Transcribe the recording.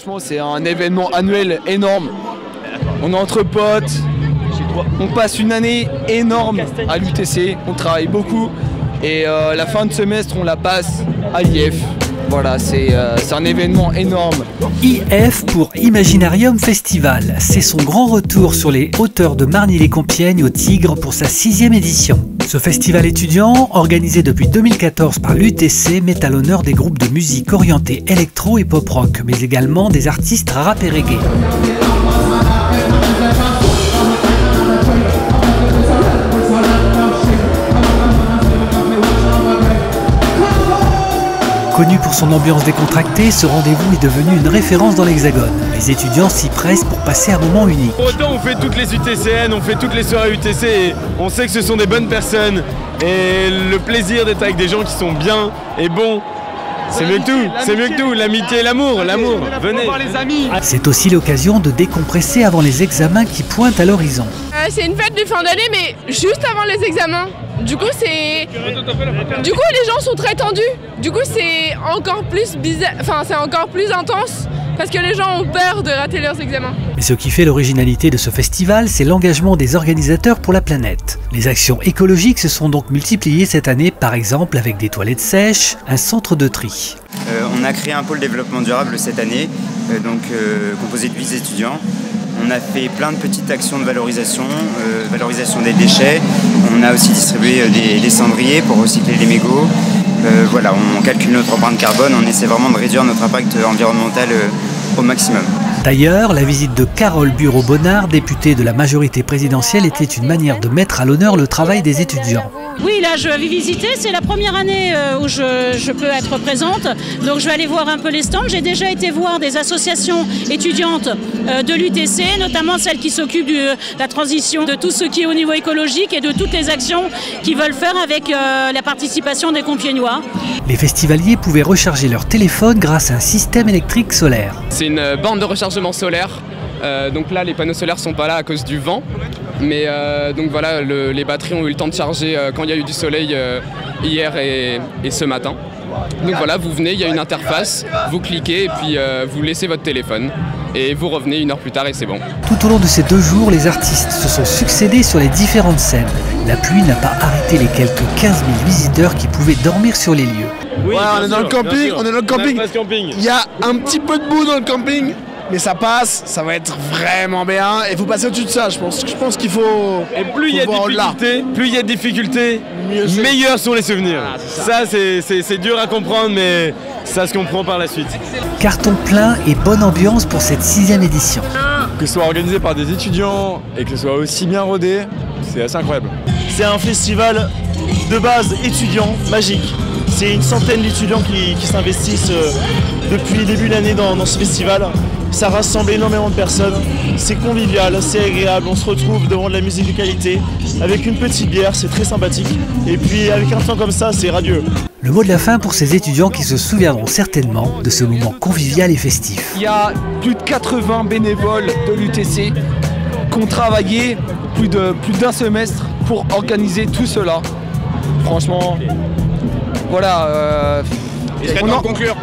Franchement, c'est un événement annuel énorme. On est entre potes, on passe une année énorme à l'UTC, on travaille beaucoup et la fin de semestre, on la passe à l'IF. Voilà, c'est un événement énorme. IF pour Imaginarium Festival. C'est son grand retour sur les hauteurs de Marny-les-Compiègnes au Tigre pour sa 6e édition. Ce festival étudiant, organisé depuis 2014 par l'UTC, met à l'honneur des groupes de musique orientés électro et pop-rock, mais également des artistes rap et reggae. Connu pour son ambiance décontractée, ce rendez-vous est devenu une référence dans l'Hexagone. Les étudiants s'y pressent pour passer un moment unique. Pour autant, on fait toutes les UTCN, on fait toutes les soirées UTC et on sait que ce sont des bonnes personnes. Et le plaisir d'être avec des gens qui sont bien et bons, c'est mieux que tout, c'est mieux que tout, l'amitié et l'amour, venez. C'est aussi l'occasion de décompresser avant les examens qui pointent à l'horizon. C'est une fête de fin d'année, mais juste avant les examens. Du coup, les gens sont très tendus. Du coup, c'est encore plus bizarre, enfin, c'est encore plus intense parce que les gens ont peur de rater leurs examens. Et ce qui fait l'originalité de ce festival, c'est l'engagement des organisateurs pour la planète. Les actions écologiques se sont donc multipliées cette année, par exemple avec des toilettes sèches, un centre de tri. On a créé un pôle développement durable cette année, composé de 8 étudiants. On a fait plein de petites actions de valorisation, valorisation des déchets. On a aussi distribué des cendriers pour recycler les mégots. Voilà, on calcule notre empreinte carbone, on essaie vraiment de réduire notre impact environnemental au maximum. D'ailleurs, la visite de Carole Bureau-Bonnard, députée de la majorité présidentielle, était une manière de mettre à l'honneur le travail des étudiants. Oui, là je vais visiter, c'est la première année où je peux être présente, donc je vais aller voir un peu les stands. J'ai déjà été voir des associations étudiantes de l'UTC, notamment celles qui s'occupent de la transition de tout ce qui est au niveau écologique et de toutes les actions qu'ils veulent faire avec la participation des Compiègnois. Les festivaliers pouvaient recharger leur téléphone grâce à un système électrique solaire. C'est une borne de rechargement solaire, donc là les panneaux solaires sont pas là à cause du vent. Mais donc voilà, les batteries ont eu le temps de charger quand il y a eu du soleil hier et ce matin. Donc voilà, vous venez, il y a une interface, vous cliquez et puis vous laissez votre téléphone et vous revenez 1 heure plus tard et c'est bon. Tout au long de ces 2 jours, les artistes se sont succédés sur les différentes scènes. La pluie n'a pas arrêté les quelques 15 000 visiteurs qui pouvaient dormir sur les lieux. Oui, voilà, on est dans le camping, Il y a un petit peu de boue dans le camping. Mais ça passe, ça va être vraiment bien et vous passez au-dessus de ça, je pense qu'il faut. Et plus il y a de difficultés, meilleurs sont les souvenirs. Ça c'est dur à comprendre mais ça se comprend par la suite. Carton plein et bonne ambiance pour cette 6e édition. Que ce soit organisé par des étudiants et que ce soit aussi bien rodé, c'est assez incroyable. C'est un festival de base étudiant magique. C'est une centaine d'étudiants qui s'investissent depuis le début de l'année dans ce festival. Ça rassemble énormément de personnes, c'est convivial, c'est agréable, on se retrouve devant de la musique de qualité, avec une petite bière, c'est très sympathique, et puis avec un temps comme ça, c'est radieux. Le mot de la fin pour ces étudiants qui se souviendront certainement de ce moment convivial et festif. Il y a plus de 80 bénévoles de l'UTC qui ont travaillé plus d'un semestre pour organiser tout cela. Franchement, voilà. Il serait temps de conclure.